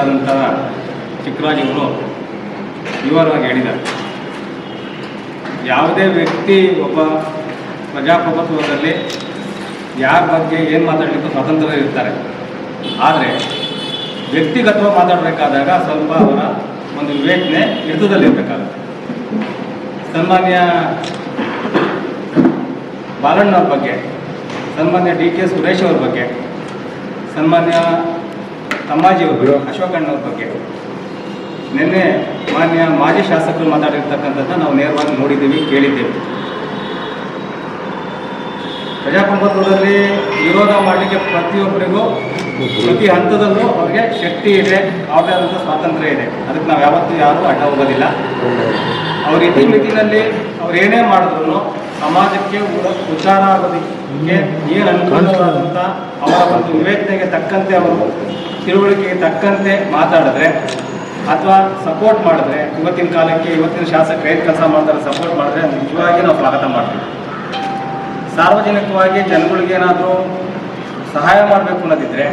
ಹಿರಿಯರಾದಂತಹ ಚಿಕ್ಕರಾಜ್ ಇವರು ವಿವರವಾಗಿ ಹೇಳಿದ್ದಾರೆ. ಯಾವುದೇ ವ್ಯಕ್ತಿ ಒಬ್ಬ ಪ್ರಜಾಪ್ರಭುತ್ವದಲ್ಲಿ ಯಾರ ಬಗ್ಗೆ ಏನು ಮಾತಾಡಲಿಕ್ಕೂ ಸ್ವತಂತ್ರ ಇರ್ತಾರೆ. ಆದರೆ ವ್ಯಕ್ತಿಗತವಾಗಿ ಮಾತಾಡಬೇಕಾದಾಗ ಸ್ವಲ್ಪ ಅವರ ಒಂದು ವಿವೇಚನೆ ಹಿಡಿತದಲ್ಲಿರಬೇಕಾಗುತ್ತೆ. ಸನ್ಮಾನ್ಯ ಬಾಲಣ್ಣವ್ರ ಬಗ್ಗೆ, ಸನ್ಮಾನ್ಯ DK ಸುರೇಶ್ ಅವ್ರ ಬಗ್ಗೆ, ಸನ್ಮಾನ್ಯ ತಮ್ಮಾಜಿಯವರು, ಅಶೋಕಣ್ಣವ್ರ ಬಗ್ಗೆ ನಿನ್ನೆ ಮಾನ್ಯ ಮಾಜಿ ಶಾಸಕರು ಮಾತಾಡಿರ್ತಕ್ಕಂಥದ್ದನ್ನು ನಾವು ನೇರವಾಗಿ ನೋಡಿದ್ದೀವಿ, ಕೇಳಿದ್ದೇವೆ. ಪ್ರಜಾಪ್ರಭುತ್ವದಲ್ಲಿ ವಿರೋಧ ಮಾಡಲಿಕ್ಕೆ ಪ್ರತಿಯೊಬ್ಬರಿಗೂ ಪ್ರತಿ ಹಂತದಲ್ಲೂ ಅವ್ರಿಗೆ ಶಕ್ತಿ ಇದೆ, ಅವ್ರದೇ ಆದಂಥ ಸ್ವಾತಂತ್ರ್ಯ ಇದೆ. ಅದಕ್ಕೆ ನಾವು ಯಾವತ್ತೂ ಯಾರೂ ಅಡ್ಡ ಹೋಗೋದಿಲ್ಲ. ಅವ್ರ ಇತಿಮಿತಿನಲ್ಲಿ ಅವ್ರು ಏನೇ ಮಾಡಿದ್ರು ಸಮಾಜಕ್ಕೆ ಉಚ್ಚಾರ ಆಗೋದಕ್ಕೆ ಏನು ಅನುಕೂಲವಾದಂಥ ಅವರ ಒಂದು ವಿವೇಚನೆಗೆ ತಕ್ಕಂತೆ, ಅವರು ತಿಳುವಳಿಕೆಗೆ ತಕ್ಕಂತೆ ಮಾತಾಡಿದ್ರೆ ಅಥವಾ ಸಪೋರ್ಟ್ ಮಾಡಿದ್ರೆ, ಇವತ್ತಿನ ಕಾಲಕ್ಕೆ ಇವತ್ತಿನ ಶಾಸಕರು ಏನು ಕೆಲಸ ಮಾಡ್ತಾರೆ ಸಪೋರ್ಟ್ ಮಾಡಿದ್ರೆ ನಿಜವಾಗಿ ನಾವು ಸ್ವಾಗತ ಮಾಡ್ತೀವಿ. ಸಾರ್ವಜನಿಕವಾಗಿ ಜನಗಳಿಗೇನಾದರೂ ಸಹಾಯ ಮಾಡಬೇಕು ಅನ್ನೋದಿದ್ರೆ,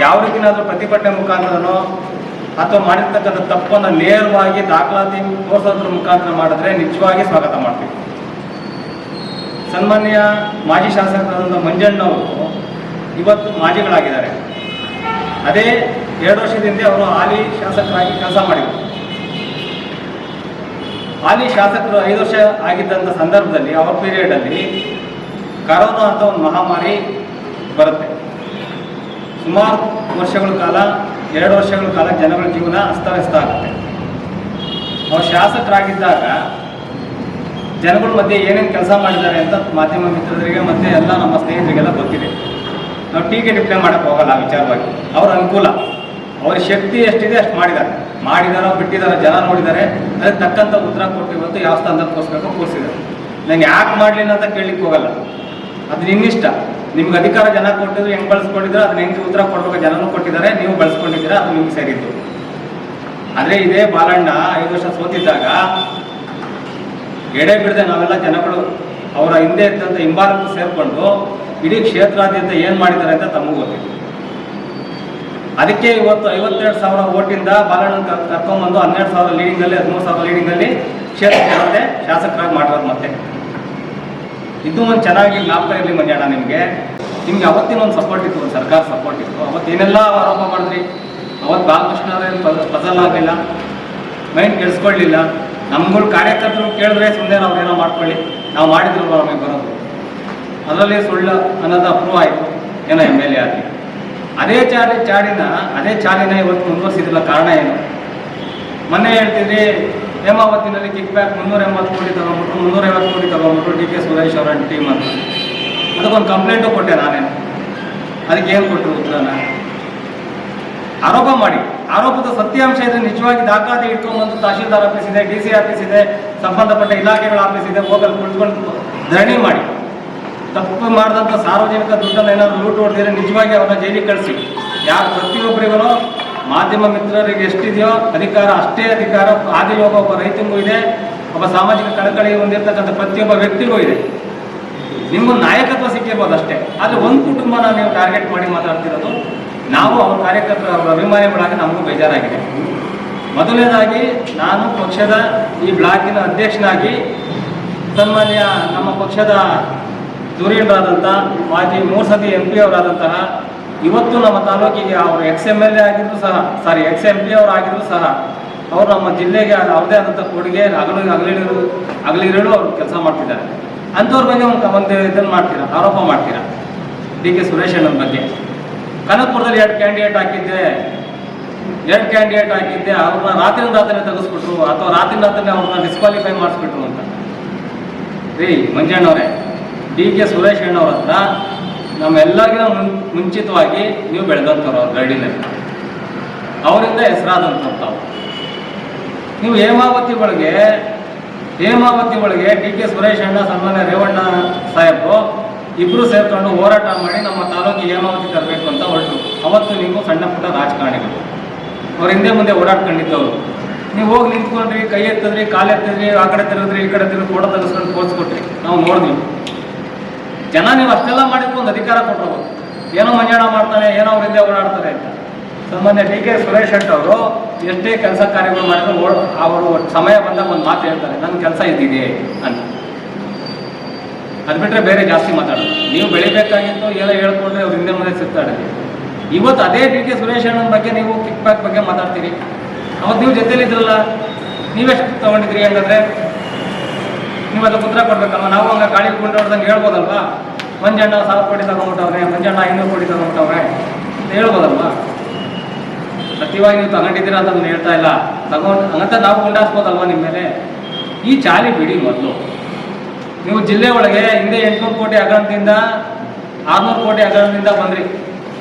ಯಾವ ರೀತಿನಾದರೂ ಪ್ರತಿಭಟನೆ ಮುಖಾಂತರನೋ ಅಥವಾ ಮಾಡಿರ್ತಕ್ಕಂಥ ತಪ್ಪನ್ನು ನೇರವಾಗಿ ದಾಖಲಾತಿ ತೋರಿಸೋದ್ರ ಮುಖಾಂತರ ಮಾಡಿದ್ರೆ ನಿಜವಾಗಿ ಸ್ವಾಗತ ಮಾಡ್ತೀವಿ. ಸನ್ಮಾನ್ಯ ಮಾಜಿ ಶಾಸಕರಾದಂಥ ಮಂಜಣ್ಣವರು ಇವತ್ತು ಮಾಜಿಗಳಾಗಿದ್ದಾರೆ. ಅದೇ 2 ವರ್ಷದ ಹಿಂದೆ ಅವರು ಹಾಲಿ ಶಾಸಕರಾಗಿ ಕೆಲಸ ಮಾಡಿದರು. ಹಾಲಿ ಶಾಸಕರು 5 ವರ್ಷ ಆಗಿದ್ದಂಥ ಸಂದರ್ಭದಲ್ಲಿ ಅವರ ಪೀರಿಯಡಲ್ಲಿ ಕರೋನಾ ಅಂತ ಒಂದು ಮಹಾಮಾರಿ ಬರುತ್ತೆ. ಸುಮಾರು ವರ್ಷಗಳ ಕಾಲ, 2 ವರ್ಷಗಳ ಕಾಲ ಜನಗಳ ಜೀವನ ಅಸ್ತವ್ಯಸ್ತ ಆಗುತ್ತೆ. ಅವ್ರು ಶಾಸಕರಾಗಿದ್ದಾಗ ಜನಗಳ ಮಧ್ಯೆ ಏನೇನು ಕೆಲಸ ಮಾಡಿದ್ದಾರೆ ಅಂತ ಮಾಧ್ಯಮ ಮಿತ್ರರಿಗೆ ಮತ್ತು ಎಲ್ಲ ನಮ್ಮ ಸ್ನೇಹಿತರಿಗೆಲ್ಲ ಗೊತ್ತಿದೆ. ನಾವು ಟೀಕೆ ಟಿಪ್ಪಣಿ ಮಾಡೋಕ್ಕೆ ಹೋಗಲ್ಲ ಆ ವಿಚಾರವಾಗಿ. ಅವ್ರ ಅನುಕೂಲ, ಅವ್ರ ಶಕ್ತಿ ಎಷ್ಟಿದೆ ಅಷ್ಟು ಮಾಡಿದಾರೋ ಬಿಟ್ಟಿದ್ದಾರೋ ಜನ ನೋಡಿದ್ದಾರೆ. ಅದಕ್ಕೆ ತಕ್ಕಂಥ ಉತ್ತರ ಕೊಟ್ಟು ಇವತ್ತು ಯಾವ ಸ್ಥಾನದಲ್ಲಿ ಕೂರಿಸ್ಬೇಕು ಕೂರಿಸಿದ್ದಾರೆ. ನಾನು ಯಾಕೆ ಮಾಡಲಿಲ್ಲ ಅಂತ ಕೇಳಲಿಕ್ಕೆ ಹೋಗಲ್ಲ, ಅದು ನಿನ್ನಿಷ್ಟ. ನಿಮ್ಗೆ ಅಧಿಕಾರ ಜನ ಕೊಟ್ಟಿದ್ರು, ಹೆಂಗೆ ಬಳಸ್ಕೊಂಡಿದ್ರೆ ಅದನ್ನ ಹೆಂಗೆ ಉತ್ತರ ಕೊಡ್ಬೇಕು ಜನನೂ ಕೊಟ್ಟಿದ್ದಾರೆ, ನೀವು ಬಳಸ್ಕೊಂಡಿದ್ದೀರಾ, ಅದು ನಿಮ್ಗೆ ಸೇರಿದ್ದು. ಆದರೆ ಇದೇ ಬಾಲಣ್ಣ 5 ವರ್ಷ ಸೋತಿದ್ದಾಗ ಎಡೆ ಬಿಡದೆ ನಾವೆಲ್ಲ ಜನಗಳು ಅವರ ಹಿಂದೆ ಇದ್ದಂಥ ಹಿಂಬಾಲಕ್ಕೂ ಸೇರಿಕೊಂಡು ಇಡೀ ಕ್ಷೇತ್ರಾದ್ಯಂತ ಏನು ಮಾಡಿದ್ದಾರೆ ಅಂತ ತಮಗೂ ಗೊತ್ತಿದೆ. ಅದಕ್ಕೆ ಇವತ್ತು 52,000 ಓಟಿಂದ ಬಾಲಣ್ಣ ಕರ್ಕೊಂಡ್ಬಂದು 12,000 ಲೀಡಿಂಗಲ್ಲಿ 13,000 ಲೀಡಿಂಗಲ್ಲಿ ಕ್ಷೇತ್ರಕ್ಕೆ ಮತ್ತೆ ಶಾಸಕರಾಗಿ ಮಾಡಿರೋದು. ಮತ್ತೆ ಇದು ಒಂದು ಚೆನ್ನಾಗಿ ಜ್ಞಾಪಕ ಇರಲಿ ಮಂಜಣ್ಣ, ನಿಮಗೆ ಅವತ್ತಿನ ಒಂದು ಸಪೋರ್ಟ್ ಇತ್ತು, ಒಂದು ಸರ್ಕಾರ ಸಪೋರ್ಟ್ ಇತ್ತು. ಅವತ್ತು ಏನೆಲ್ಲ ಆರೋಪ ಮಾಡಿದ್ರಿ, ಅವತ್ತು ಬಾಲಕೃಷ್ಣ ಅವರೇನು ಫಸಲ್ ಆಗಲಿಲ್ಲ, ಮೈಂಡ್ ಕೆಡಿಸ್ಕೊಳ್ಳಿಲ್ಲ. ನಮ್ಗಳು ಕಾರ್ಯಕರ್ತರು ಕೇಳಿದ್ರೆ ಸುಮ್ಮನೆ ನಾವು ಏನೋ ಮಾಡ್ಕೊಳ್ಳಿ, ನಾವು ಮಾಡಿದ್ರು ನಮಗೆ ಬರೋದು, ಅದರಲ್ಲಿ ಸುಳ್ಳು ಅನ್ನೋದು ಅಪ್ರೂವ್ ಆಯಿತು, ಏನೋ MLA ಆಗಲಿ. ಅದೇ ಚಾಲಿನ ಇವತ್ತು ಮುಂದುವರಿಸಿದ್ರಲ್ಲ, ಕಾರಣ ಏನು? ಮೊನ್ನೆ ಹೇಳ್ತಿದ್ರಿ ಹೇಮಾವತಿನಲ್ಲಿ ಕಿಕ್ ಬ್ಯಾಕ್ 380 ಕೋಟಿ ತಗೊಂಡ್ಬಿಟ್ರು, 350 ಕೋಟಿ ತಗೊಂಡ್ಬಿಟ್ರು DK ಸುರೇಶ್ ಅವರ ಟೀಮ್ ಅಂತ. ಅದಕ್ಕೊಂದು ಕಂಪ್ಲೇಂಟು ಕೊಟ್ಟೆ ನಾನೇನು. ಅದಕ್ಕೆ ಏನು ಕೊಟ್ಟರು ಉತ್ತರನ? ಆರೋಪ ಮಾಡಿ, ಆರೋಪದ ಸತ್ಯಾಂಶ ಇದ್ರೆ ನಿಜವಾಗಿ ದಾಖಲಾತಿ ಇಟ್ಕೊಂಡ್ಬಂದು ತಹಶೀಲ್ದಾರ್ ಆಫೀಸ್ ಇದೆ, DC ಆಫೀಸ್ ಇದೆ, ಸಂಬಂಧಪಟ್ಟ ಇಲಾಖೆಗಳ ಆಫೀಸ್ ಇದೆ, ಹೋಗಲ್ಲಿ ಕುಳಿತುಕೊಂಡು ಧರಣಿ ಮಾಡಿ. ತಪ್ಪು ಮಾಡಿದಂಥ ಸಾರ್ವಜನಿಕ ದುಡ್ಡನ್ನು ಏನಾದರೂ ಲೂಟ್ ಹೊಡೆದಿದ್ರೆ ನಿಜವಾಗಿ ಅವ್ರನ್ನ ಜೈಲಿಗೆ ಕಳಿಸಿ. ಯಾರು ಪ್ರತಿಯೊಬ್ಬರಿಗೂ ಮಾಧ್ಯಮ ಮಿತ್ರರಿಗೆ ಎಷ್ಟಿದೆಯೋ ಅಧಿಕಾರ ಅಷ್ಟೇ ಅಧಿಕಾರ ಹಾದಿಲಿ ಹೋಗೋ ಒಬ್ಬ ರೈತನಿಗೂ ಇದೆ, ಒಬ್ಬ ಸಾಮಾಜಿಕ ಕಳಕಳಿ ಹೊಂದಿರತಕ್ಕಂಥ ಪ್ರತಿಯೊಬ್ಬ ವ್ಯಕ್ತಿಗೂ ಇದೆ. ನಿಮಗೂ ನಾಯಕತ್ವ ಸಿಕ್ಕಿರ್ಬೋದು ಅಷ್ಟೇ, ಆದರೆ ಒಂದು ಕುಟುಂಬನ ನೀವು ಟಾರ್ಗೆಟ್ ಮಾಡಿ ಮಾತಾಡ್ತಿರೋದು. ನಾವು ಅವ್ರ ಕಾರ್ಯಕರ್ತರ ಅವರ ಅಭಿಮಾನಿಗಳಾಗಿ ನಮಗೂ ಬೇಜಾರಾಗಿದೆ. ಮೊದಲನೇದಾಗಿ ನಾನು ಪಕ್ಷದ ಈ ಬ್ಲಾಕಿನ ಅಧ್ಯಕ್ಷನಾಗಿ ಸನ್ಮಾನ್ಯ ನಮ್ಮ ಪಕ್ಷದ ಧುರೀಣರಾದಂಥ ಮಾಜಿ 3 ಸತಿ MP ಅವರಾದಂತಹ ಇವತ್ತು ನಮ್ಮ ತಾಲೂಕಿಗೆ ಅವರು ex-MLA ಆಗಿದ್ರು ಸಹ, ex-MP ಅವರು ಆಗಿದ್ರು ಸಹ ಅವರು ನಮ್ಮ ಜಿಲ್ಲೆಗೆ ಅವ್ರದೇ ಆದಂಥ ಕೊಡುಗೆ ಹಗಲಿರುಳು ಅವರು ಕೆಲಸ ಮಾಡ್ತಿದ್ದಾರೆ. ಅಂಥವ್ರ ಬಗ್ಗೆ ಒಂದು ಇದನ್ನು ಮಾಡ್ತೀರಾ, ಆರೋಪ ಮಾಡ್ತೀರಾ. DK ಸುರೇಶ್ ಅಣ್ಣನ ಬಗ್ಗೆ ಕನಕಪುರದಲ್ಲಿ 2 ಕ್ಯಾಂಡಿಡೇಟ್ ಹಾಕಿದ್ದೆ, ಅವ್ರನ್ನ ರಾತ್ರಿ ತೆಗೆಸ್ಬಿಟ್ರು ಅಥವಾ ರಾತ್ರಿ ಅವ್ರನ್ನ ಡಿಸ್ಕ್ವಾಲಿಫೈ ಮಾಡಿಸ್ಬಿಟ್ರು ಅಂತ. ರೀ ಮಂಜಣ್ಣವರೇ, DK ಸುರೇಶ್ ಅಣ್ಣವ್ರ ಹತ್ರ ನಮ್ಮೆಲ್ಲರಿಗಿನ ಮುಂಚಿತವಾಗಿ ನೀವು ಬೆಳೆದಂಥವ್ರು ಅವ್ರ ಗೈಡಿನಲ್ಲಿ, ಅವರಿಂದ ಹೆಸರಾದಂಥವ್ರು. ನೀವು ಹೇಮಾವತಿ ಒಳಗೆ DK ಸುರೇಶ್ ಅಣ್ಣ, ಸನ್ಮಾನ್ಯ ರೇವಣ್ಣ ಸಾಹೇಬರು ಇಬ್ಬರು ಸೇರ್ಕೊಂಡು ಹೋರಾಟ ಮಾಡಿ ನಮ್ಮ ತಾಲೂಕಿಗೆ ಹೇಮಾವತಿ ತರಬೇಕು ಅಂತ ಹೊರಟರು. ಅವತ್ತು ನೀವು ಸಣ್ಣ ಪುಟ್ಟ ರಾಜಕಾರಣಿಗಳು ಅವ್ರ ಹಿಂದೆ ಮುಂದೆ ಓಡಾಡ್ಕೊಂಡಿದ್ದವರು. ನೀವು ಹೋಗಿ ನಿಂತ್ಕೊಂಡ್ರಿ, ಕೈ ಎತ್ತಿದ್ರಿ, ಕಾಲು ಎತ್ತಿದ್ರಿ, ಆ ಕಡೆ ತಿರುಗಿದ್ರಿ, ಈ ಕಡೆ ತಿರುಗಿ ಫೋಟೋ ತೆಗೆಸ್ಕೊಂಡು ತೋರಿಸ್ಕೊಟ್ರಿ, ನಾವು ನೋಡಿದ್ವಿ. ಜನ ನೀವು ಅಷ್ಟೆಲ್ಲ ಮಾಡಿದ್ರು ಒಂದು ಅಧಿಕಾರ ಕೊಟ್ಟಿರ್ಬೋದು, ಏನೋ ಮಂಜಾಣ ಮಾಡ್ತಾನೆ, ಏನೋ ಅವ್ರ ಹಿಂದೆ ಓಡಾಡ್ತಾರೆ ಅಂತ. ಸಾಮಾನ್ಯ ಡಿ.ಕೆ. ಸುರೇಶ್ ಶೆಟ್ಟಿ ಅವರು ಎಷ್ಟೇ ಕೆಲಸ ಕಾರ್ಯಗಳು ಮಾಡಿದ್ರು ಅವರು ಸಮಯ ಬಂದಾಗ ಒಂದು ಮಾತು ಹೇಳ್ತಾರೆ, ನನ್ನ ಕೆಲಸ ಇದಿದೆ ಅಂತ. ಅದು ಬಿಟ್ಟರೆ ಬೇರೆ ಜಾಸ್ತಿ ಮಾತಾಡೋದು. ನೀವು ಬೆಳಿಬೇಕಾಗಿತ್ತು ಎಲ್ಲ ಹೇಳ್ಕೊಂಡ್ರೆ ಅವ್ರು ಹಿಂದೆ ಮುಂದೆ ಸುತ್ತಾಡಿದ್ರಿ. ಇವತ್ತು ಅದೇ ಡಿ.ಕೆ. ಸುರೇಶ್ ಅಣ್ಣನ ಬಗ್ಗೆ ನೀವು ಕಿಕ್ ಬ್ಯಾಕ್ ಬಗ್ಗೆ ಮಾತಾಡ್ತೀರಿ. ಅವತ್ತು ನೀವು ಜೊತೆಲಿದ್ರಲ್ಲ, ನೀವೆಷ್ಟು ತೊಗೊಂಡಿದ್ರಿ ಹಂಗಂದ್ರೆ ನೀವು ಅದಕ್ಕೆ ಉತ್ತರ ಕೊಡ್ಬೇಕಲ್ವ. ನಾವು ಹಂಗೆ ಗಾಳಿ ಕೊಂಡೋಡ್ದಂಗೆ ಹೇಳ್ಬೋದಲ್ವಾ, ಮಂಜಣ್ಣ 1000 ಕೋಟಿ ತಗೊಂಡ್ಬಿಟ್ಟವ್ರೆ, ಮಂಜಣ್ಣ 500 ಕೋಟಿ ತಗೊಂಡ್ಬಿಟ್ಟವ್ರೆ ಅಂತ ಹೇಳ್ಬೋದಲ್ವಾ. ಸತ್ಯವಾಗಿ ನೀವು ತಗೊಂಡಿದ್ದೀರಾ ಅಂತ ನಾನು ಹೇಳ್ತಾ ಇಲ್ಲ, ಹಂಗಂತ ನಾವು ಗುಂಡಾಸ್ಬೋದಲ್ವ ನಿಮ್ಮ ಮೇಲೆ. ಈ ಚಾಲಿ ಬಿಡಿ. ಮೊದಲು ನೀವು ಜಿಲ್ಲೆ ಒಳಗೆ ಹಿಂದೆ 800 ಕೋಟಿ ಹಗರಣದಿಂದ 600 ಕೋಟಿ ಹಗರಣದಿಂದ ಬಂದ್ರಿ,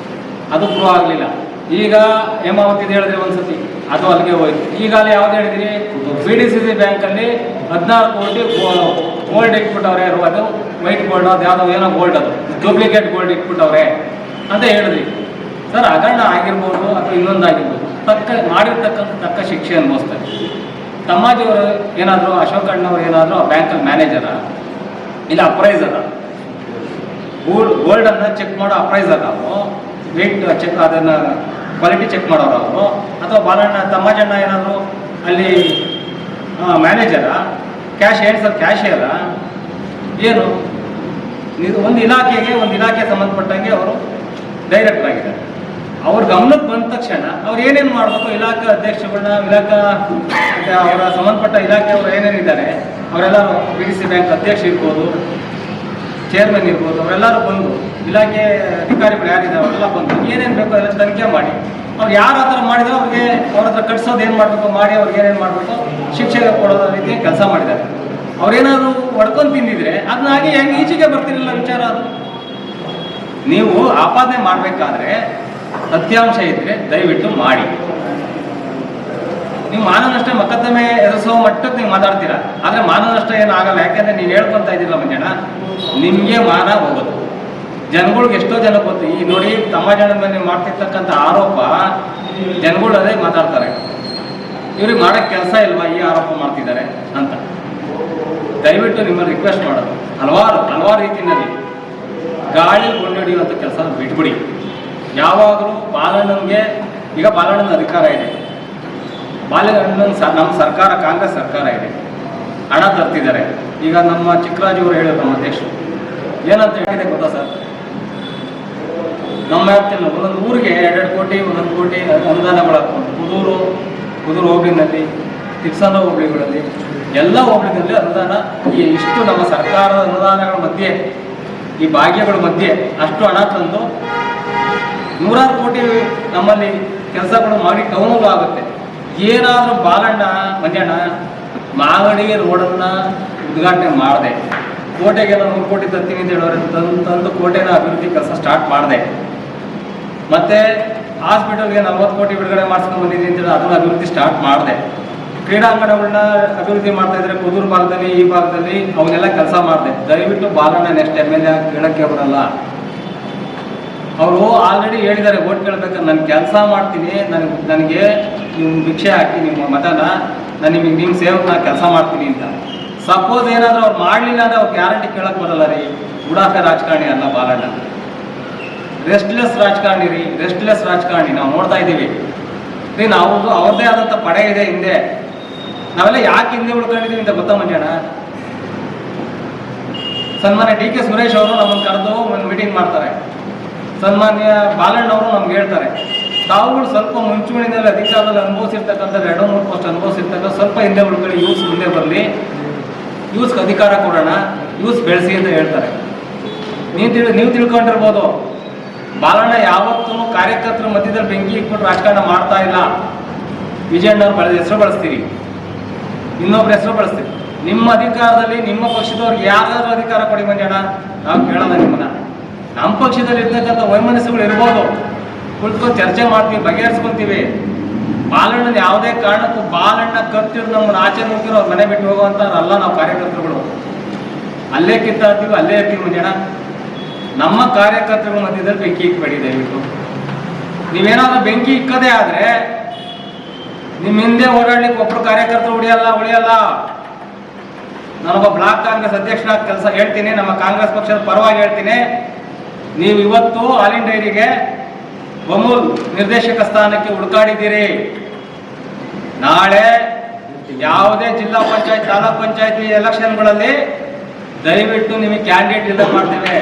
ಅದು ಪ್ರೂವ್ ಆಗಲಿಲ್ಲ. ಈಗ ಹೇಮಾವತಿದು ಹೇಳಿದ್ರಿ ಒಂದ್ಸತಿ, ಅದು ಅಲ್ಲಿಗೆ ಹೋಯ್ತು. ಈಗ ಅಲ್ಲಿ ಯಾವ್ದು ಹೇಳಿದ್ರಿ, BDCC ಬ್ಯಾಂಕಲ್ಲಿ 16 ಕೋಟಿ ಗೋಲ್ಡ್ ಇಟ್ಬಿಟ್ಟವ್ರೆ, ಅದು ವೈಟ್ ಗೋಲ್ಡ್, ಅದು ಯಾವುದೋ ಏನೋ ಗೋಲ್ಡ್, ಅದು ಡೂಪ್ಲಿಕೇಟ್ ಗೋಲ್ಡ್ ಇಟ್ಬಿಟ್ಟವ್ರೆ ಅಂತ ಹೇಳಿದ್ರಿ. ಸರ್, ಹಗರಣ ಆಗಿರ್ಬೋದು ಅಥವಾ ಇನ್ನೊಂದಾಗಿರ್ಬೋದು, ತಕ್ಕ ಶಿಕ್ಷೆ ಅನುಭವಿಸ್ತಾರೆ. ತಮ್ಮಾಜಿಯವರು ಏನಾದರೂ, ಅಶೋಕ್ ಅಣ್ಣವ್ರು ಏನಾದರೂ ಆ ಬ್ಯಾಂಕಲ್ಲಿ ಮ್ಯಾನೇಜರ ಇಲ್ಲ ಅಪ್ರೈಸರ, ಗೋಲ್ಡನ್ನು ಚೆಕ್ ಮಾಡೋ ಅಪ್ರೈಸರ್ ಅವರು, ವೇಟ್ ಚೆಕ್ ಅದನ್ನು ಕ್ವಾಲಿಟಿ ಚೆಕ್ ಮಾಡೋರು ಅವರು, ಅಥವಾ ಬಾಲಣ್ಣ ತಮ್ಮಾಜಣ್ಣ ಏನಾದರೂ ಅಲ್ಲಿ ಮ್ಯಾನೇಜರ, ಕ್ಯಾಶಿಯರ, ಏನು ಒಂದು ಇಲಾಖೆ ಸಂಬಂಧಪಟ್ಟಂಗೆ ಅವರು ಡೈರೆಕ್ಟರ್ ಆಗಿದ್ದಾರೆ. ಅವ್ರ ಗಮನಕ್ಕೆ ಬಂದ ತಕ್ಷಣ ಅವ್ರು ಏನೇನು ಮಾಡಬೇಕು, ಇಲಾಖಾ ಅಧ್ಯಕ್ಷಗಳನ್ನ, ಅವರ ಸಂಬಂಧಪಟ್ಟ ಇಲಾಖೆಯವರು ಏನೇನಿದ್ದಾರೆ ಅವರೆಲ್ಲರೂ, BDC ಬ್ಯಾಂಕ್ ಅಧ್ಯಕ್ಷ ಇರ್ಬೋದು, ಚೇರ್ಮನ್ ಇರ್ಬೋದು, ಅವರೆಲ್ಲರೂ ಬಂದು, ಇಲಾಖೆ ಅಧಿಕಾರಿಗಳು ಯಾರಿದ್ದಾರೆ ಅವರೆಲ್ಲ ಬಂದು ಏನೇನು ಬೇಕೋ ಎಲ್ಲ ತನಿಖೆ ಮಾಡಿ, ಅವ್ರು ಯಾರು ಆ ಥರ ಮಾಡಿದ್ರೆ ಅವ್ರಿಗೆ ಅವ್ರ ಹತ್ರ ಕಟ್ಸೋದು ಏನು ಮಾಡಬೇಕು ಮಾಡಿ, ಅವ್ರಿಗೆ ಏನೇನು ಮಾಡಬೇಕು ಶಿಕ್ಷೆ ಕೊಡೋದ ರೀತಿ ಕೆಲಸ ಮಾಡಿದ್ದಾರೆ. ಅವ್ರೇನಾದ್ರು ಹೊಡ್ಕೊಂಡು ತಿಂದಿದ್ರೆ ಅದನ್ನ ಹಾಗೆ ಹೆಂಗೆ ಈಚೆಗೆ ಬರ್ತಿರಲಿಲ್ಲ ವಿಚಾರ. ಅದು ನೀವು ಆಪಾದನೆ ಮಾಡಬೇಕಾದ್ರೆ ಸತ್ಯಾಂಶ ಇದ್ದರೆ ದಯವಿಟ್ಟು ಮಾಡಿ. ನೀವು ಮಾನನಷ್ಟ ಮೊಕದ್ದಮೆ ಎದುರಿಸೋ ಮಟ್ಟಕ್ಕೆ ನೀವು ಮಾತಾಡ್ತೀರಾ, ಆದರೆ ಮಾನನಷ್ಟ ಏನು ಆಗಲ್ಲ. ಯಾಕೆಂದರೆ ನೀವು ಹೇಳ್ಕೊತಾ ಇದ್ದಿಲ್ಲ ಮಂಜಣ್ಣ, ನಿಮಗೆ ಮಾನ ಹೋಗೋದು. ಜನಗಳಿಗೆ ಎಷ್ಟೋ ಜನ ಗೊತ್ತು. ಈ ನೋಡಿ, ತಮ್ಮಾಜಣ್ಣ ಮೇಲೆ ಮಾಡ್ತಿರ್ತಕ್ಕಂಥ ಆರೋಪ ಜನಗಳು ಅದೇ ಮಾತಾಡ್ತಾರೆ, ಇವ್ರಿಗೆ ಮಾಡೋಕ್ಕೆ ಕೆಲಸ ಇಲ್ವಾ, ಈ ಆರೋಪ ಮಾಡ್ತಿದ್ದಾರೆ ಅಂತ. ದಯವಿಟ್ಟು ನಿಮ್ಮನ್ನು ರಿಕ್ವೆಸ್ಟ್ ಮಾಡೋದು, ಹಲವಾರು ರೀತಿಯಲ್ಲಿ ಗಾಳಿ ಕೊಂಡೊಡಿಯುವಂಥ ಕೆಲಸ ಬಿಟ್ಬಿಡಿ. ಯಾವಾಗಲೂ ಬಾಲಣ್ಣನಿಗೆ, ಈಗ ಬಾಲಣ್ಣನ ಅಧಿಕಾರ ಇದೆ, ನಮ್ಮ ಸರ್ಕಾರ, ಕಾಂಗ್ರೆಸ್ ಸರ್ಕಾರ ಇದೆ, ಹಣ ತರ್ತಿದ್ದಾರೆ. ಈಗ ನಮ್ಮ ಚಿಕ್ಕರಾಜು ಅವರು ಹೇಳಿದ್ರು, ನಮ್ಮ ಅಧ್ಯಕ್ಷರು ಏನಂತ ಹೇಳಿದೆ ಗೊತ್ತಾ ಸರ್, ನಮ್ಮ ವ್ಯಾಪ್ತಿಯಲ್ಲಿ ಒಂದೊಂದು ಊರಿಗೆ 2 ಕೋಟಿ 1 ಕೋಟಿ ಅನುದಾನಗಳು ಹಾಕ್ಕೊಂಡು, ಕುದೂರು ಹೋಬಳಿನಲ್ಲಿ, ತಿರ್ಸಂದ ಹೋಬಳಿಗಳಲ್ಲಿ, ಎಲ್ಲ ಹೋಬಳಿಗಳಲ್ಲಿ ಅನುದಾನ, ಇಷ್ಟು ನಮ್ಮ ಸರ್ಕಾರದ ಅನುದಾನಗಳ ಮಧ್ಯೆ, ಈ ಭಾಗ್ಯಗಳ ಮಧ್ಯೆ ಅಷ್ಟು ಹಣ ತಂದು 100 ಕೋಟಿ ನಮ್ಮಲ್ಲಿ ಕೆಲಸಗಳು ಮಾಡಿ ಟೌನ್ಗೂ ಆಗುತ್ತೆ. ಏನಾದರೂ ಬಾಲಣ್ಣ ಮಂಜಣ್ಣ ಮಾಗಡಿ ರೋಡನ್ನು ಉದ್ಘಾಟನೆ ಮಾಡಿದೆ, ಕೋಟೆಗೆಲ್ಲ 100 ಕೋಟಿ ತರ್ತೀನಿ ಅಂತ ಹೇಳೋರೆ, ತಂದು ಕೋಟೆನ ಅಭಿವೃದ್ಧಿ ಕೆಲಸ ಸ್ಟಾರ್ಟ್ ಮಾಡಿದೆ. ಮತ್ತು ಹಾಸ್ಪಿಟಲ್ಗೆ 40 ಕೋಟಿ ಬಿಡುಗಡೆ ಮಾಡಿಸ್ಕೊಂಡು ಬಂದಿದ್ದೀನಿ ಅಂತೇಳಿ ಅದನ್ನು ಅಭಿವೃದ್ಧಿ ಸ್ಟಾರ್ಟ್ ಮಾಡಿದೆ. ಕ್ರೀಡಾಂಗಣಗಳನ್ನ ಅಭಿವೃದ್ಧಿ ಮಾಡ್ತಾ ಇದ್ದಾರೆ, ಕುದೂರು ಭಾಗದಲ್ಲಿ, ಈ ಭಾಗದಲ್ಲಿ ಅವನ್ನೆಲ್ಲ ಕೆಲಸ ಮಾಡಿದೆ. ದಯವಿಟ್ಟು ಬಾಲಣ್ಣ ನೆಕ್ಸ್ಟ್ MLA ಕೇಳೋಕ್ಕೆ ಬರಲ್ಲ. ಅವರು ಆಲ್ರೆಡಿ ಹೇಳಿದ್ದಾರೆ, ಓಟ್ ಕೇಳಬೇಕಾದ್ರೆ ನಾನು ಕೆಲಸ ಮಾಡ್ತೀನಿ, ನನಗೆ ನೀವು ಭಿಕ್ಷೆ ಹಾಕಿ ನಿಮ್ಮ ಮತನ ನಾನು ನಿಮ್ಮ ಸೇವಕ ಕೆಲಸ ಮಾಡ್ತೀನಿ ಅಂತ. ಸಪೋಸ್ ಏನಾದರೂ ಅವ್ರು ಮಾಡಲಿಲ್ಲ ಅಂದರೆ ಅವ್ರು ಗ್ಯಾರಂಟಿ ಕೇಳೋಕ್ಕೆ ಬರಲ್ಲ ರೀ. ಬುಡಾಫೆ ರಾಜಕಾರಣಿ ಅಲ್ಲ ಬಾಲಣ್ಣ, ರೆಸ್ಟ್ಲೆಸ್ ರಾಜಕಾರಣಿ ನಾವು ನೋಡ್ತಾ ಇದ್ದೀವಿ ರೀ. ನಾವು ಅವ್ರದ್ದೇ ಆದಂಥ ಪಡೆ ಇದೆ ಹಿಂದೆ. ನಾವೆಲ್ಲ ಯಾಕೆ ಹಿಂದೆ ಉಳ್ಕೊಂಡಿದ್ದೀವಿ ಅಂತ ಗೊತ್ತಾ ಮಂಜಣ್ಣ? ಸನ್ಮಾನ್ಯ ಡಿ.ಕೆ. ಸುರೇಶ್ ಅವರು ನಮ್ಮನ್ನು ಕರೆದು ಒಂದು ಮೀಟಿಂಗ್ ಮಾಡ್ತಾರೆ. ಸನ್ಮಾನ್ಯ ಬಾಲಣ್ಣವರು ನಮ್ಗೆ ಹೇಳ್ತಾರೆ, ತಾವುಗಳು ಸ್ವಲ್ಪ ಮುಂಚೂಣಿನಲ್ಲಿ ಅಧಿಕಾರದಲ್ಲಿ ಅನುಭವಿಸಿರ್ತಕ್ಕಂಥ 2-3 ಪೋಸ್ಟ್ ಅನುಭವಿಸಿರ್ತಕ್ಕಂಥ ಸ್ವಲ್ಪ ಹಿಂದೆ ಉಳ್ಕೊಳ್ಳಿ, ಯೂಸ್ ಮುಂದೆ ಬರಲಿ, ಯೂಸ್ಗೆ ಅಧಿಕಾರ ಕೊಡೋಣ, ಯೂಸ್ ಬೆಳೆಸಿ ಅಂತ ಹೇಳ್ತಾರೆ. ನೀವು ತಿಳ್ಕೊಂಡಿರ್ಬೋದು, ಬಾಲಣ್ಣ ಯಾವತ್ತೂ ಕಾರ್ಯಕರ್ತರ ಮಧ್ಯದಲ್ಲಿ ಬೆಂಕಿ ಇಟ್ಬಿಟ್ಟು ರಾಜಕಾರಣ ಮಾಡ್ತಾ ಇಲ್ಲ. ವಿಜಯಣ್ಣವ್ರ ಹೆಸರು ಬಳಸ್ತೀರಿ, ಇನ್ನೊಬ್ರ ಹೆಸರು ಬಳಸ್ತೀರಿ. ನಿಮ್ಮ ಅಧಿಕಾರದಲ್ಲಿ ನಿಮ್ಮ ಪಕ್ಷದವ್ರಿಗೆ ಯಾರಾದ್ರೂ ಅಧಿಕಾರ ಕೊಡಿ ಮಂಜಣ್ಣ, ನಾವು ಕೇಳೋಣ ನಿಮ್ಮನ್ನ. ನಮ್ಮ ಪಕ್ಷದಲ್ಲಿ ಇರ್ತಕ್ಕಂಥ ವೈಮನಸ್ಸುಗಳು ಇರ್ಬೋದು, ಕುಳಿತುಕೊಂಡು ಚರ್ಚೆ ಮಾಡ್ತೀವಿ, ಬಗೆಹರಿಸ್ಕೊತೀವಿ. ಬಾಲಣ್ಣನ ಯಾವುದೇ ಕಾರಣಕ್ಕೂ ಬಾಲಣ್ಣ ಕತ್ತಿರು ನಮ್ಮನ್ನು ಆಚೆ ನುಗ್ಗಿರೋ ಅವ್ರ ಮನೆ ಬಿಟ್ಟು ಹೋಗುವಂಥವ್ರಲ್ಲ ನಾವು ಕಾರ್ಯಕರ್ತರುಗಳು. ಅಲ್ಲೇ ಕಿತ್ತಾಡ್ತೀವಿ, ಅಲ್ಲೇ ಇರ್ತೀವಿ ಮಂಜಣ್ಣ. ನಮ್ಮ ಕಾರ್ಯಕರ್ತರುಗಳ ಮಧ್ಯದಲ್ಲಿ ಬೆಂಕಿ ಇಕ್ಬೇಡಿ ದಯವಿಟ್ಟು. ನೀವೇನಾದ್ರೂ ಬೆಂಕಿ ಇಕ್ಕದೇ ಆದರೆ ನಿಮ್ಮ ಹಿಂದೆ ಓಡಾಡ್ಲಿಕ್ಕೆ ಒಬ್ಬರು ಕಾರ್ಯಕರ್ತರು ಉಳಿಯಲ್ಲ. ನಾನೊಬ್ಬ ಬ್ಲಾಕ್ ಕಾಂಗ್ರೆಸ್ ಅಧ್ಯಕ್ಷನಾಗಿ ಕೆಲಸ ಹೇಳ್ತೀನಿ, ನಮ್ಮ ಕಾಂಗ್ರೆಸ್ ಪಕ್ಷದ ಪರವಾಗಿ ಹೇಳ್ತೀನಿ. ನೀವು ಇವತ್ತು ಹಾಲಿನ ಡೈರಿಗೆ ಒಮ್ಮೂಲ್ ನಿರ್ದೇಶಕ ಸ್ಥಾನಕ್ಕೆ ಹುಡುಕಾಡಿದ್ದೀರಿ. ನಾಳೆ ಯಾವುದೇ ಜಿಲ್ಲಾ ಪಂಚಾಯತ್ ತಾಲೂಕ್ ಪಂಚಾಯತಿ ಎಲೆಕ್ಷನ್ಗಳಲ್ಲಿ ದಯವಿಟ್ಟು ನಿಮಗೆ ಕ್ಯಾಂಡಿಡೇಟ್ ಇಲ್ಲ ಮಾಡ್ತೇವೆ.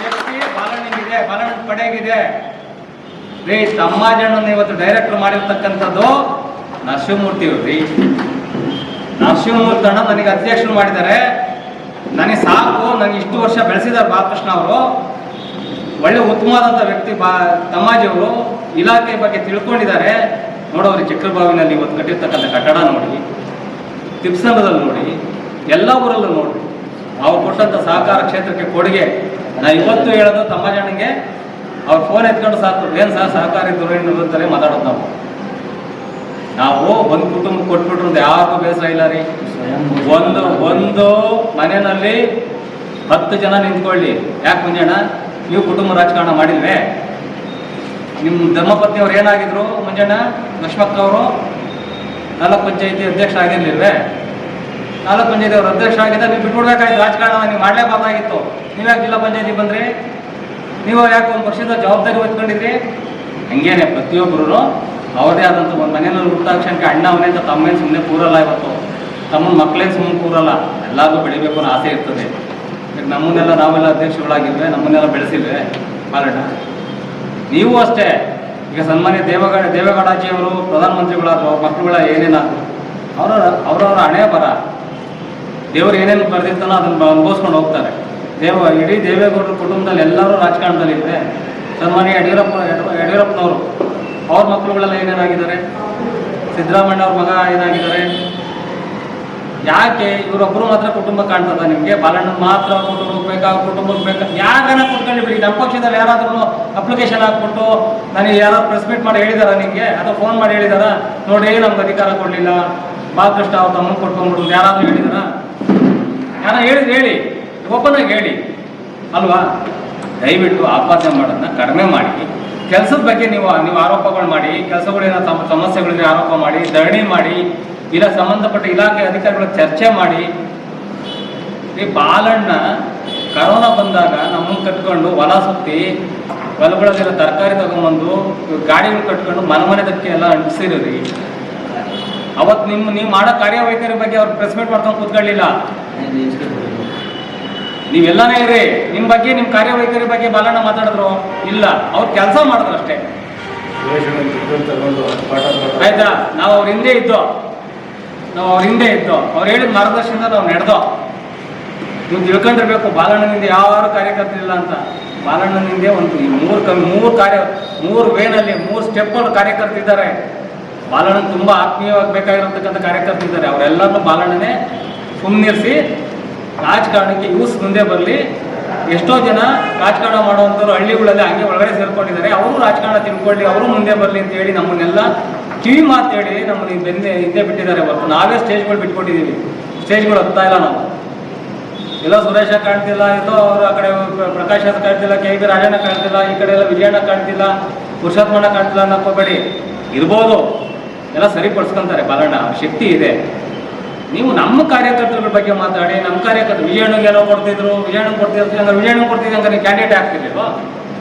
ಶಕ್ತಿ ಬಾಲಣ್ಣನಿಗಿದೆ, ಬಾಲಣ್ಣ ಪಡೆಗಿದೆ ರೀ. ತಮ್ಮಾಜಣ್ಣನ ಇವತ್ತು ಡೈರೆಕ್ಟರ್ ಮಾಡಿರ್ತಕ್ಕಂಥದ್ದು ನರಸಿಂಹಮೂರ್ತಿ ಅವ್ರಿ. ನರಸಿಂಹಮೂರ್ತಿ ಅಣ್ಣ ನನಗೆ ಅಧ್ಯಕ್ಷರು ಮಾಡಿದ್ದಾರೆ. ನನಗೆ ಸಾಕು, ನನಗೆ ಇಷ್ಟು ವರ್ಷ ಬೆಳೆಸಿದ್ದಾರೆ ಬಾಲಕೃಷ್ಣ ಅವರು. ಒಳ್ಳೆ ಉತ್ತಮವಾದಂಥ ವ್ಯಕ್ತಿ ತಮ್ಮಾಜಿಯವರು. ಇಲಾಖೆ ಬಗ್ಗೆ ತಿಳ್ಕೊಂಡಿದ್ದಾರೆ. ನೋಡೋರಿ ಚಕ್ರಬಾವಿನಲ್ಲಿ ಇವತ್ತು ಕಟ್ಟಿರ್ತಕ್ಕಂಥ ಕಟ್ಟಡ ನೋಡಿ, ತಿಪ್ಸಂಗದಲ್ಲಿ ನೋಡಿ, ಎಲ್ಲ ಊರಲ್ಲೂ ನೋಡಿ. ಅವ್ರು ಕೊಟ್ಟಂಥ ಸಹಕಾರ ಕ್ಷೇತ್ರಕ್ಕೆ ಕೊಡುಗೆ. ನಾ ಇವತ್ತು ಹೇಳೋದು ತಮ್ಮಾಜಣ್ಣಗೆ, ಅವ್ರು ಫೋನ್ ಎತ್ಕೊಂಡು ಸಾಕು, ಏನು ಸಹ ಸಹಕಾರಿ ಧೋರಣೆ ಮಾತಾಡೋದು. ನಾವು ಒಂದು ಕುಟುಂಬ ಕೊಟ್ಬಿಟ್ರು ಯಾರಿಗೂ ಬೇಸರ ಇಲ್ಲ ರೀ. ಒಂದು ಮನೆಯಲ್ಲಿ 10 ಜನ ನಿಂತ್ಕೊಳ್ಳಿ. ಯಾಕೆ ಮುಂಜಾನ ನೀವು ಕುಟುಂಬ ರಾಜಕಾರಣ ಮಾಡಿಲ್ವೇ? ನಿಮ್ಮ ಧರ್ಮಪತ್ನಿ ಅವ್ರು ಏನಾಗಿದ್ರು ಮುಂಜಾನ? ಲಕ್ಷ್ಮಕ್ಕ ಅವರು ತಾಲೂಕ್ ಪಂಚಾಯತಿ ಅಧ್ಯಕ್ಷ ಆಗಿರ್ಲಿಲ್ವೇ? ತಾಲೂಕ್ ಪಂಚಾಯತಿ ಅವ್ರ ಅಧ್ಯಕ್ಷ ಆಗಿದ್ದ ನೀವು ಬಿಟ್ಬಿಡ್ಬೇಕಾಗಿತ್ತು ರಾಜಕಾರಣ. ನೀವು ಮಾಡಲೇಬಾರ್ದಾಗಿತ್ತು. ನೀವ್ಯಾಕೆ ಜಿಲ್ಲಾ ಪಂಚಾಯತಿ ಬಂದ್ರಿ? ನೀವು ಯಾಕೆ ಒಂದು ಪಕ್ಷದ ಜವಾಬ್ದಾರಿ ಹೊತ್ಕೊಂಡಿದ್ರಿ? ಹಂಗೇನೆ ಪ್ರತಿಯೊಬ್ಬರು ಅವ್ರದೇ ಆದಂಥ ಒಂದು ಮನೆಯಲ್ಲಿ ಹುಟ್ಟಾಕ್ಷಣಕ್ಕೆ ಅಣ್ಣ ಅವನೇಂತ ತಮ್ಮೇನು ಸುಮ್ಮನೆ ಕೂರಲ್ಲ. ಇವತ್ತು ತಮ್ಮನ ಮಕ್ಕಳೇನು ಸುಮ್ಮನೆ ಕೂರಲ್ಲ. ಎಲ್ಲರಿಗೂ ಬೆಳಿಬೇಕು ಅನ್ನೋ ಆಸೆ ಇರ್ತದೆ. ಈಗ ನಮ್ಮನ್ನೆಲ್ಲ ನಾವೆಲ್ಲ ಅಧ್ಯಕ್ಷಗಳಾಗಿದ್ವಿ, ನಮ್ಮನ್ನೆಲ್ಲ ಬೆಳೆಸಿದ್ವಿ ಬಾಲಣ್ಣ. ನೀವು ಅಷ್ಟೇ. ಈಗ ಸನ್ಮಾನ್ಯ ದೇವೇಗೌಡಾಜಿಯವರು ಪ್ರಧಾನಮಂತ್ರಿಗಳಾದ್ರು, ಮಕ್ಕಳುಗಳ ಏನೇನಾದ್ರು ಅವರವರ ಹಣೆ ಬರ ದೇವರು ಏನೇನು ಬರೆದಿರ್ತಾನೋ ಅದನ್ನು ಅನುಭವಿಸ್ಕೊಂಡು ಹೋಗ್ತಾರೆ. ಇಡೀ ದೇವೇಗೌಡರ ಕುಟುಂಬದಲ್ಲಿ ಎಲ್ಲರೂ ರಾಜಕಾರಣದಲ್ಲಿದ್ದರೆ ಸನ್ಮಾನ್ಯ ಯಡಿಯೂರಪ್ಪನವರು ಅವ್ರ ಮಕ್ಕಳುಗಳೆಲ್ಲ ಏನೇನಾಗಿದ್ದಾರೆ, ಸಿದ್ದರಾಮಯ್ಯ ಅವ್ರ ಮಗ ಏನಾಗಿದ್ದಾರೆ. ಯಾಕೆ ಇವರೊಬ್ಬರು ಮಾತ್ರ ಕುಟುಂಬ ಕಾಣ್ತದ ನಿಮಗೆ? ಬಾಲಣ್ಣ ಮಾತ್ರ ಕುಟುಂಬಕ್ಕೆ ಬೇಕಾ, ಕುಟುಂಬಕ್ಕೆ ಬೇಕಾ? ಯಾಕನ ಕುತ್ಕೊಂಡು ಬಿಡಿ. ನಮ್ಮ ಪಕ್ಷದಲ್ಲಿ ಯಾರಾದ್ರೂ ಅಪ್ಲಿಕೇಶನ್ ಹಾಕ್ಬಿಟ್ಟು ನನಗೆ ಯಾರಾದ್ರು ಪ್ರೆಸ್ ಮೀಟ್ ಮಾಡಿ ಹೇಳಿದಾರ ನಿಮಗೆ, ಅಥವಾ ಫೋನ್ ಮಾಡಿ ಹೇಳಿದಾರ ನೋಡಿ ನಮ್ಗೆ ಅಧಿಕಾರ ಕೊಡಲಿಲ್ಲ, ಬಾಲಕೃಷ್ಣ ಅವ್ರು ತಮ್ಮನ್ನು ಕೊಟ್ಕೊಂಡ್ಬಿಡು ಯಾರಾದರೂ ಹೇಳಿದಾರ? ಯಾರ ಹೇಳಿ ಓಪನಾಗಿ ಹೇಳಿ ಅಲ್ವಾ? ದಯವಿಟ್ಟು ಆಪಾದನೆ ಮಾಡೋದನ್ನ ಕಡಿಮೆ ಮಾಡಿ. ಕೆಲಸದ ಬಗ್ಗೆ ನೀವು ಆರೋಪಗಳು ಮಾಡಿ, ಕೆಲಸಗಳೇನೋ ಸಮಸ್ಯೆಗಳಿದ್ರೆ ಆರೋಪ ಮಾಡಿ, ಧರಣಿ ಮಾಡಿ, ಇಲ್ಲ ಸಂಬಂಧಪಟ್ಟ ಇಲಾಖೆ ಅಧಿಕಾರಿಗಳ ಚರ್ಚೆ ಮಾಡಿ. ಈ ಬಾಲಣ್ಣ ಕರೋನಾ ಬಂದಾಗ ನಮ್ಮನ್ನು ಕಟ್ಕೊಂಡು ಹೊಲ ಸುತ್ತಿ ಹೊಲಗಳಲ್ಲಿರೋ ತರಕಾರಿ ತಗೊಂಬಂದು ಗಾಡಿಗಳು ಕಟ್ಕೊಂಡು ಮನೆ ಎಲ್ಲ ಅಂಟಿಸಿರಿ. ಅವತ್ತು ನೀವು ಮಾಡೋ ಕಾರ್ಯವೈಖರಿ ಬಗ್ಗೆ ಅವ್ರು ಪ್ರೆಸ್ ಮೀಟ್ ಮಾಡ್ಕೊಂಡು ಕೂತ್ಕೊಳ್ಳಿಲ್ಲ. ನೀವೆಲ್ಲನೇ ಇರಿ, ನಿಮ್ಮ ಬಗ್ಗೆ ನಿಮ್ಮ ಕಾರ್ಯವೈಖರಿ ಬಗ್ಗೆ ಬಾಲಣ್ಣ ಮಾತಾಡಿದ್ರು ಇಲ್ಲ, ಅವ್ರು ಕೆಲಸ ಮಾಡಿದ್ರು ಅಷ್ಟೇ. ಆಯ್ತಾ? ನಾವು ಅವ್ರ ಹಿಂದೆ ಇದ್ದೋ, ಅವ್ರು ಹೇಳಿದ ಮಾರ್ಗದರ್ಶನದಿಂದ ನಾವು ನಡೆದೋ. ನೀವು ತಿಳ್ಕೊಂಡಿರ್ಬೇಕು ಬಾಲಣ್ಣನಿಂದ ಯಾರು ಕಾರ್ಯಕರ್ತರಿಲ್ಲ ಅಂತ. ಬಾಲಣ್ಣನಿಂದೆ ಒಂದು ಮೂರು ವೇನಲ್ಲಿ 3 ಸ್ಟೆಪ್ಪಲ್ಲಿ ಕಾರ್ಯಕರ್ತಿದ್ದಾರೆ. ಬಾಲಣ್ಣ ತುಂಬ ಆತ್ಮೀಯವಾಗಿ ಬೇಕಾಗಿರತಕ್ಕಂಥ ಕಾರ್ಯಕರ್ತಿದ್ದಾರೆ. ಅವರೆಲ್ಲರನ್ನೂ ಬಾಲಣ್ಣನೇ ಸುಮ್ಮನಿರಿಸಿ ರಾಜಕಾರಣಕ್ಕೆ ಯೂಸ್ ಮುಂದೆ ಬರಲಿ. ಎಷ್ಟೋ ಜನ ರಾಜಕಾರಣ ಮಾಡುವಂಥವ್ರು ಹಳ್ಳಿಗಳಲ್ಲಿ ಹಂಗೆ ಒಳಗಡೆ ಸೇರ್ಕೊಂಡಿದ್ದಾರೆ. ಅವರು ರಾಜಕಾರಣ ತಿಳ್ಕೊಳ್ಳಿ, ಅವರು ಮುಂದೆ ಬರಲಿ ಅಂತ ಹೇಳಿ ನಮ್ಮನ್ನೆಲ್ಲ ಕಿವಿ ಮಾತು ಹೇಳಿ ನಮ್ಮನ್ನು ಹಿಂದೆ ಬಿಟ್ಟಿದ್ದಾರೆ. ಹೊರತು ನಾವೇ ಸ್ಟೇಜ್ಗಳು ಬಿಟ್ಕೊಟ್ಟಿದ್ದೀವಿ. ಸ್ಟೇಜ್ಗಳು ಹತ್ತಾ ಇಲ್ಲ ನಾವು. ಎಲ್ಲೋ ಸುರೇಶ ಕಾಣ್ತಿಲ್ಲ, ಎಲ್ಲೋ ಅವರು ಆ ಕಡೆ ಪ್ರಕಾಶ್ ಕಾಣ್ತಿಲ್ಲ, KV ರಾಜಣ್ಣ ಕಾಣ್ತಿಲ್ಲ, ಈ ಕಡೆ ಎಲ್ಲ ವಿಜಯಣ್ಣ ಕಾಣ್ತಿಲ್ಲ, ಪುರುಷೋತ್ತಮಣ್ಣ ಕಾಣ್ತಿಲ್ಲ ಅನ್ನಕೋಬೇಡಿ. ಇರ್ಬೋದು, ಎಲ್ಲ ಸರಿಪಡಿಸ್ಕೊಂತಾರೆ. ಬಾಲಣ್ಣ ಶಕ್ತಿ ಇದೆ. ನೀವು ನಮ್ಮ ಕಾರ್ಯಕರ್ತರ ಬಗ್ಗೆ ಮಾತಾಡಿ. ನಮ್ಮ ಕಾರ್ಯಕರ್ತರು ವಿಜಯಣ್ಣಗೆ ಏನೋ ಕೊಡ್ತಿದ್ರು, ವಿಜಯಣ್ಣ ಕೊಡ್ತಿದ್ರು, ಹಂಗಾರೆ ವಿಜಯಣ್ಣ ಕೊಡ್ತಿದ್ದೆ ಹಂಗಾರೆ ನೀವು ಕ್ಯಾಂಡಿಡೇಟ್ ಆಗ್ತಿರ್ಲಿಲ್ವ?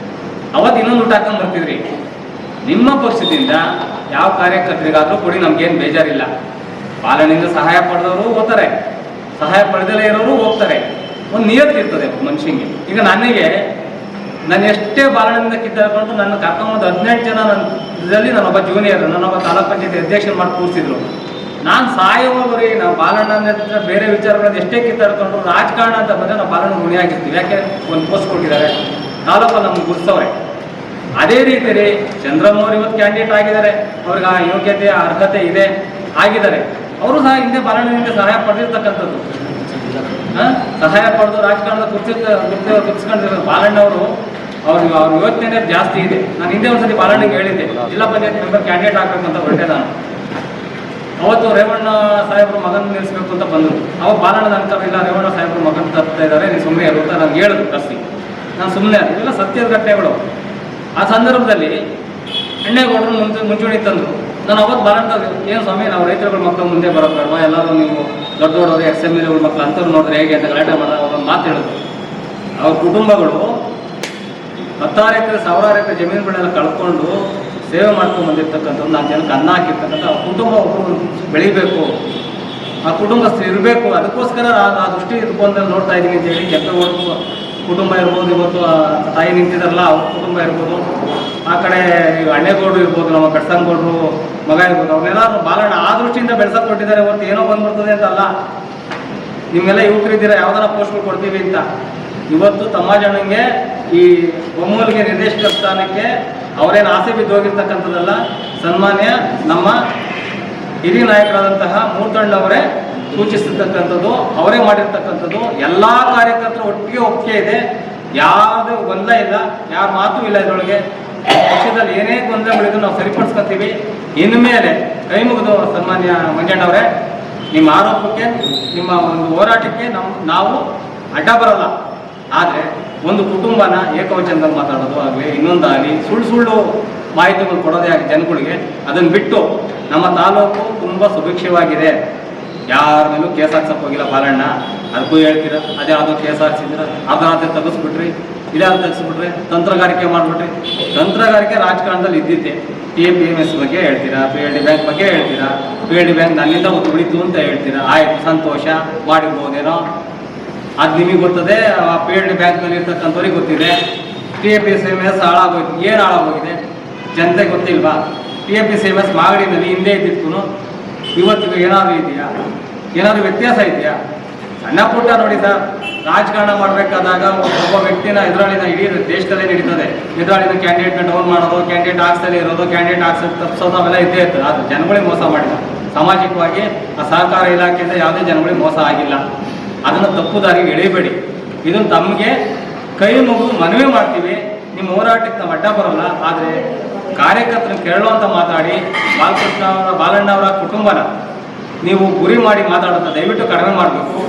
ಅವತ್ತು ಇನ್ನೊಂದು ಊಟ ಹಾಕೊಂಡು ಬರ್ತಿದ್ರಿ. ನಿಮ್ಮ ಪಕ್ಷದಿಂದ ಯಾವ ಕಾರ್ಯಕರ್ತರಿಗಾದರೂ ಕೊಡಿ, ನಮ್ಗೇನು ಬೇಜಾರಿಲ್ಲ. ಬಾಲಣ್ಣಿಂದ ಸಹಾಯ ಪಡೆದವರು ಹೋಗ್ತಾರೆ, ಸಹಾಯ ಪಡೆದಲೇ ಇರೋರು ಹೋಗ್ತಾರೆ. ಒಂದು ನಿಯತ್ತಿರ್ತದೆ ಮನುಷ್ಯನಿಗೆ. ಈಗ ನಾನು ಎಷ್ಟೇ ಬಾಲಣ್ಣಿಂದ ಕಿತ್ತಾಡ್ಕೊಂಡು ನನ್ನ ಕರ್ಕೊಂಬಂದು 18 ಜನ ಇದರಲ್ಲಿ ನಾನೊಬ್ಬ ಜೂನಿಯರ್, ನಾನೊಬ್ಬ ತಾಲೂಕ್ ಪಂಚಾಯತಿ ಅಧ್ಯಕ್ಷ ಮಾಡಿ ಕೂರಿಸಿದ್ರು. ನಾನು ಸಾಯೋವರೆಗೆ ನಾವು ಬಾಲಣ್ಣ ಬೇರೆ ವಿಚಾರಗಳನ್ನು ಎಷ್ಟೇ ಕಿತ್ತಾಡ್ಕೊಂಡು ರಾಜಕಾರಣ ಅಂತ ಬಂದರೆ ನಾವು ಬಾಲಣ್ಣ ಋಣಿಯಾಗಿರ್ತೀವಿ. ಯಾಕೆ ಒಂದು ಪೋಸ್ಟ್ ಕೊಟ್ಟಿದ್ದಾರೆ, ತಾಲೂಕಲ್ಲಿ ನಮ್ಗೆ ಗುರ್ಸವ್ರೆ. ಅದೇ ರೀತಿ ರೀ ಚಂದ್ರಮ್ಮವ್ರು ಇವತ್ತು ಕ್ಯಾಂಡಿಡೇಟ್ ಆಗಿದ್ದಾರೆ. ಅವ್ರಿಗೆ ಆ ಯೋಗ್ಯತೆ ಅರ್ಹತೆ ಇದೆ, ಆಗಿದ್ದಾರೆ. ಅವರು ಸಹ ಹಿಂದೆ ಬಾಲಣ್ಣನಿಂದ ಸಹಾಯ ಪಡೆದಿರ್ತಕ್ಕಂಥದ್ದು. ಸಹಾಯ ಪಡೆದು ರಾಜಕಾರಣದ ಗುರ್ತಿಸ್ಕೊಂಡಿರೋ ಬಾಲಣ್ಣವರು ಅವ್ರ ಯೋಚನೆ ಜಾಸ್ತಿ ಇದೆ. ನಾನು ಹಿಂದೆ ಒಂದ್ಸತಿ ಬಾಲಣ್ಣಗೆ ಹೇಳಿದ್ದೆ, ಜಿಲ್ಲಾ ಪಂಚಾಯತ್ ಮೆಂಬರ್ ಕ್ಯಾಂಡಿಡೇಟ್ ಆಗಬೇಕು ಅಂತ ಹೊರಟೆ ನಾನು. ಅವತ್ತು ರೇವಣ್ಣ ಸಾಹೇಬ್ರು ಮಗನ ನಿಲ್ಲಿಸ್ಬೇಕು ಅಂತ ಬಂದರು. ಅವಾಗ ಬಾಲಣ್ಣ ಅನ್ಕಲ್ಲ, ಇಲ್ಲ ರೇವಣ್ಣ ಸಾಹೇಬ್ರು ಮಗನ ತರ್ತಾ ಇದ್ದಾರೆ, ನೀವು ಸುಮ್ಮನೆ ಇರು ಅಂತ ನನಗೆ ಹೇಳಿದ್ರು ಕರ್ಸಿ. ನಾನು ಸುಮ್ಮನೆ ಇವೆಲ್ಲ ಸತ್ಯದ ಘಟನೆಗಳು. ಆ ಸಂದರ್ಭದಲ್ಲಿ ಎಣ್ಣೆಗೌಡರು ಮುಂಚೂಣಿ ತಂದರು. ನಾನು ಅವತ್ತು ಬಾಲಣ್ಣ ಏನು ಸ್ವಾಮಿ, ನಾವು ರೈತರುಗಳ ಮಕ್ಕಳು ಮುಂದೆ ಬರೋದು ಬೇಡವಾ, ಎಲ್ಲರೂ ನೀವು ದೊಡ್ಡವರು XMLA ಮಕ್ಕಳು ಅಂಥವ್ರು ನೋಡಿದ್ರೆ ಹೇಗೆ ಅಂತ ಗಲಾಟೆ ಮಾಡಿದಾಗ ಅವ್ರೊಂದು ಮಾತು ಹೇಳಿದ್ರು. ಅವ್ರ ಕುಟುಂಬಗಳು 10 ಎಕರೆ 1000 ಎಕರೆ ಜಮೀನುಗಳನ್ನೆಲ್ಲ ಕಳ್ಕೊಂಡು ಸೇವೆ ಮಾಡ್ಕೊಂಡು ಬಂದಿರ್ತಕ್ಕಂಥದ್ದು 4 ಜನಕ್ಕೆ ಅನ್ನ ಹಾಕಿರ್ತಕ್ಕಂಥ ಆ ಕುಟುಂಬ ಒಬ್ಬರು ಬೆಳಿಬೇಕು, ಆ ಕುಟುಂಬಸ್ಥರು ಇರಬೇಕು. ಅದಕ್ಕೋಸ್ಕರ ಆ ದೃಷ್ಟಿ ಇಟ್ಕೊಂಡು ನೋಡ್ತಾ ಇದ್ದೀನಿ ಅಂತೇಳಿ ಕೆಂಪೇಗೌಡರು ಕುಟುಂಬ ಇರ್ಬೋದು, ಇವತ್ತು ತಾಯಿ ನಿಂತಿದಾರಲ್ಲ ಅವ್ರ ಕುಟುಂಬ ಇರ್ಬೋದು, ಆ ಕಡೆ ಹಣ್ಣೇಗೌಡರು ಇರ್ಬೋದು, ನಮ್ಮ ಕಡ್ಸಂಗೌಡರು ಮಗ ಇರ್ಬೋದು, ಅವ್ರನ್ನೆಲ್ಲ ಬಾಲಣ್ಣ ಆ ದೃಷ್ಟಿಯಿಂದ ಬೆಳೆಸಕ್ಕೆ ಕೊಟ್ಟಿದ್ದಾರೆ. ಹೊರತು ಏನೋ ಬಂದ್ಬಿಡ್ತದೆ ಅಂತ ಅಲ್ಲ. ನಿಮ್ಮೆಲ್ಲ ಯುವಕರಿದ್ದೀರಾ ಯಾವ್ದಾರ ಪೋಸ್ಟ್ಗಳು ಕೊಡ್ತೀವಿ ಅಂತ. ಇವತ್ತು ತಮ್ಮಾಜಣ್ಣಂಗೆ ಈ ಒಮ್ಮೂಲಿಗೆ ನಿರ್ದೇಶಕ ಸ್ಥಾನಕ್ಕೆ ಅವರೇನು ಆಸೆ ಬಿದ್ದು ಹೋಗಿರ್ತಕ್ಕಂಥದ್ದಲ್ಲ. ಸನ್ಮಾನ್ಯ ನಮ್ಮ ಹಿರಿಯ ನಾಯಕರಾದಂತಹ ಮೂರ್ತಣ್ಣವರೇ ಸೂಚಿಸಿರ್ತಕ್ಕಂಥದ್ದು, ಅವರೇ ಮಾಡಿರ್ತಕ್ಕಂಥದ್ದು. ಎಲ್ಲ ಕಾರ್ಯಕರ್ತರು ಒಟ್ಟಿಗೆ ಇದೆ, ಯಾವುದೇ ಗೊಂದಲ ಇಲ್ಲ, ಯಾರ ಮಾತು ಇಲ್ಲ. ಇದರೊಳಗೆ ಪಕ್ಷದಲ್ಲಿ ಏನೇ ಗೊಂದಲಗಳಿದ್ದು ನಾವು ಸರಿಪಡಿಸ್ಕೊತೀವಿ. ಇನ್ಮೇಲೆ ಕೈ ಮುಗಿದು ಸನ್ಮಾನ್ಯ ಮಂಜಣ್ಣವರೇ, ನಿಮ್ಮ ಆರೋಪಕ್ಕೆ ನಿಮ್ಮ ಒಂದು ಹೋರಾಟಕ್ಕೆ ನಾವು ಅಡ್ಡ ಬರಲ್ಲ. ಆದರೆ ಒಂದು ಕುಟುಂಬನ ಏಕವಚನದಲ್ಲಿ ಮಾತಾಡೋದು ಆಗಲಿ, ಇನ್ನೊಂದಾಗಲಿ, ಸುಳ್ಳು ಮಾಹಿತಿಗಳು ಕೊಡೋದೇ ಆಗಲಿ ಜನಗಳಿಗೆ, ಅದನ್ನು ಬಿಟ್ಟು ನಮ್ಮ ತಾಲೂಕು ತುಂಬ ಸುಭಿಕ್ಷವಾಗಿದೆ. ಯಾರ ಮೇಲೂ ಕೇಸ್ ಹಾಕ್ಸಕ್ಕೆ ಹೋಗಿಲ್ಲ ಬಾಲಣ್ಣ. ಅದಕ್ಕೂ ಹೇಳ್ತೀರ ಅದೇ ಯಾವುದೋ ಕೇಸ್ ಹಾಕ್ಸಿದ್ರ ಅದರ ತೆಗೆಸ್ಬಿಟ್ರಿ, ಇದ್ಯಾವ್ದು ತೆಗೆಸ್ಬಿಟ್ರಿ, ತಂತ್ರಗಾರಿಕೆ ಮಾಡಿಬಿಟ್ರಿ. ತಂತ್ರಗಾರಿಕೆ ರಾಜಕಾರಣದಲ್ಲಿ ಇದ್ದಿದ್ದೆ. PMS ಬಗ್ಗೆ ಹೇಳ್ತೀರಾ, PLD ಬ್ಯಾಂಕ್ ಬಗ್ಗೆ ಹೇಳ್ತೀರಾ, PLD ಬ್ಯಾಂಕ್ ನನ್ನಿಂದ ಉಳಿತು ಅಂತ ಹೇಳ್ತೀರಾ. ಆಯಿತು, ಸಂತೋಷ, ಮಾಡಿರ್ಬೋದೇನೋ, ಅದು ನಿಮಗೆ ಗೊತ್ತದೆ. PLD ಬ್ಯಾಂಕ್ನಲ್ಲಿ ಇರ್ತಕ್ಕಂಥವ್ರಿಗೆ ಗೊತ್ತಿದೆ. TAPCMS ಹಾಳಾಗೋಯ್ತು. ಏನು ಹಾಳಾಗೋಗಿದೆ ಜನತೆಗೆ ಗೊತ್ತಿಲ್ವಾ? TAPCMS ಮಾಗಡಿನಲ್ಲಿ ಹಿಂದೆ ಇದ್ದಿತ್ತು, ಇವತ್ತಿಗೆ ಏನಾದರೂ ಇದೆಯಾ? ಏನಾದರೂ ವ್ಯತ್ಯಾಸ ಇದೆಯಾ? ಸಣ್ಣ ಪುಟ್ಟ ನೋಡಿ ಸರ್, ರಾಜಕಾರಣ ಮಾಡಬೇಕಾದಾಗ ಒಬ್ಬ ವ್ಯಕ್ತಿನ ಎದುರಾಳಿನ ಇಡೀ ದೇಶದಲ್ಲೇ ನಡೀತದೆ. ಎದುರಾಳಿನ ಕ್ಯಾಂಡಿಡೇಟ್ನ ಡೌನ್ ಮಾಡೋದು, ಕ್ಯಾಂಡಿಡೇಟ್ ಹಾಕ್ಸಲೇ ಇರೋದು, ಕ್ಯಾಂಡಿಡೇಟ್ ತಪ್ಪಿಸೋದು, ಅವೆಲ್ಲ ಇದ್ದೇ ಇರ್ತದೆ. ಆದರೆ ಜನಗಳಿಗೆ ಮೋಸ ಮಾಡಿಲ್ಲ. ಸಾಮಾಜಿಕವಾಗಿ ಆ ಸಹಕಾರ ಇಲಾಖೆಯಿಂದ ಯಾವುದೇ ಜನಗಳಿಗೆ ಮೋಸ ಆಗಿಲ್ಲ. ಅದನ್ನು ತಪ್ಪು ದಾರಿಗೆ ಎಳೆಯಬೇಡಿ. ಇದನ್ನು ತಮಗೆ ಕೈ ಮುಗಿದು ಮನವಿ ಮಾಡ್ತೀವಿ. ನಿಮ್ಮ ಹೋರಾಟಕ್ಕೆ ನಾವು ಅಡ್ಡ ಬರೋಲ್ಲ. ಆದರೆ ಕಾರ್ಯಕರ್ತರನ್ನು ಕೇಳುವಂತ ಮಾತಾಡಿ ಬಾಲಣ್ಣ ಅವರ ಕುಟುಂಬನ ನೀವು ಗುರಿ ಮಾಡಿ ಮಾತಾಡೋದನ್ನ ದಯವಿಟ್ಟು ಕಡಿಮೆ ಮಾಡಬೇಕು.